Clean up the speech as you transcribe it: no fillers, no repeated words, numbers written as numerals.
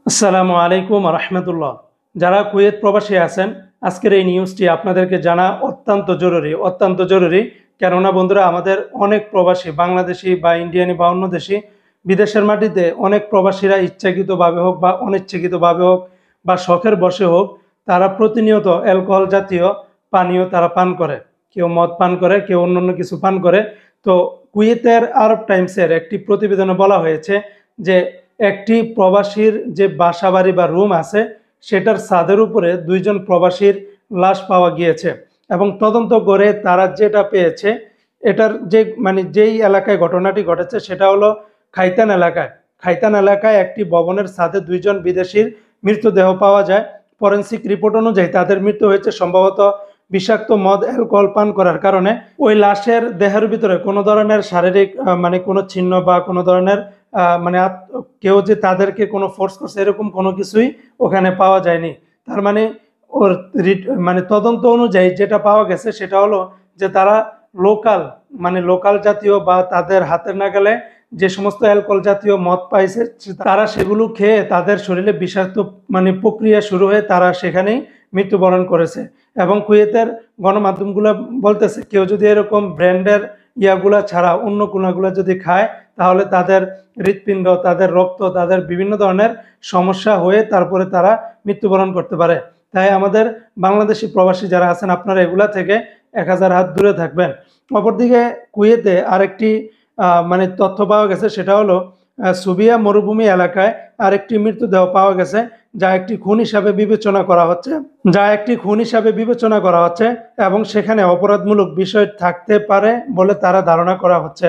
আসসালামু আলাইকুম রহমতুল্লাহ। যারা কুয়েত প্রবাসী আছেন, আজকের এই নিউজটি আপনাদেরকে জানা অত্যন্ত জরুরি। কেননা বন্ধুরা, আমাদের অনেক প্রবাসী বাংলাদেশি বা ইন্ডিয়ানি বা অন্য দেশি বিদেশের মাটিতে অনেক প্রবাসীরা ইচ্ছাকৃতভাবে হোক বা অনিচ্ছাকৃতভাবে হোক বা শখের বশে হোক, তারা প্রতিনিয়ত অ্যালকোহল জাতীয় পানীয় তারা পান করে। কেউ মদ পান করে, কেউ অন্যান্য কিছু পান করে। তো কুয়েতের আরব টাইমসের একটি প্রতিবেদনে বলা হয়েছে যে একটি প্রবাসীর যে বাসাবাড়ি বা রুম আছে, সেটার ছাদের উপরে দুইজন প্রবাসীর লাশ পাওয়া গিয়েছে। এবং তদন্ত করে তারা যেটা পেয়েছে, এটার যে যেই এলাকায় ঘটনাটি ঘটেছে সেটা হলো খাইতান এলাকায় একটি ভবনের ছাদে দুইজন বিদেশির মৃতদেহ পাওয়া যায়। ফরেন্সিক রিপোর্ট অনুযায়ী তাদের মৃত্যু হয়েছে সম্ভবত বিষাক্ত মদ অ্যালকোহল পান করার কারণে। ওই লাশের দেহের ভিতরে কোনো ধরনের শারীরিক কোনো চিহ্ন বা কোনো ধরনের কেউ যে তাদেরকে কোনো ফোর্স করছে এরকম কোনো কিছুই ওখানে পাওয়া যায়নি। তার ওর তদন্ত অনুযায়ী যেটা পাওয়া গেছে সেটা হলো যে তারা লোকাল লোকাল জাতীয় বা তাদের হাতের নাগালে যে সমস্ত অ্যালকোহল জাতীয় মদ পাইছে, তারা সেগুলো খেয়ে তাদের শরীরে বিষাক্ত প্রক্রিয়া শুরু হয়ে তারা সেখানেই মৃত্যুবরণ করেছে। এবং কুয়েতের গণমাধ্যমগুলো বলতেছে কেউ যদি এরকম ব্র্যান্ডের ইয়াগুলা ছাড়া অন্য কোনাগুলা যদি খায়, তাহলে তাদের হৃৎপিণ্ড, তাদের রক্ত, তাদের বিভিন্ন ধরনের সমস্যা হয়ে তারপরে তারা মৃত্যুবরণ করতে পারে। তাই আমাদের বাংলাদেশি প্রবাসী যারা আছেন, আপনারা এগুলা থেকে 1000 হাত দূরে থাকবেন। অপরদিকে কুয়েতে আরেকটি তথ্য পাওয়া গেছে, সেটা হলো সুবিয়া মরুভূমি এলাকায় আরেকটি মৃতদেহ পাওয়া গেছে, যা একটি খুন হিসাবে বিবেচনা করা হচ্ছে এবং সেখানে অপরাধমূলক বিষয় থাকতে পারে বলে তারা ধারণা করা হচ্ছে।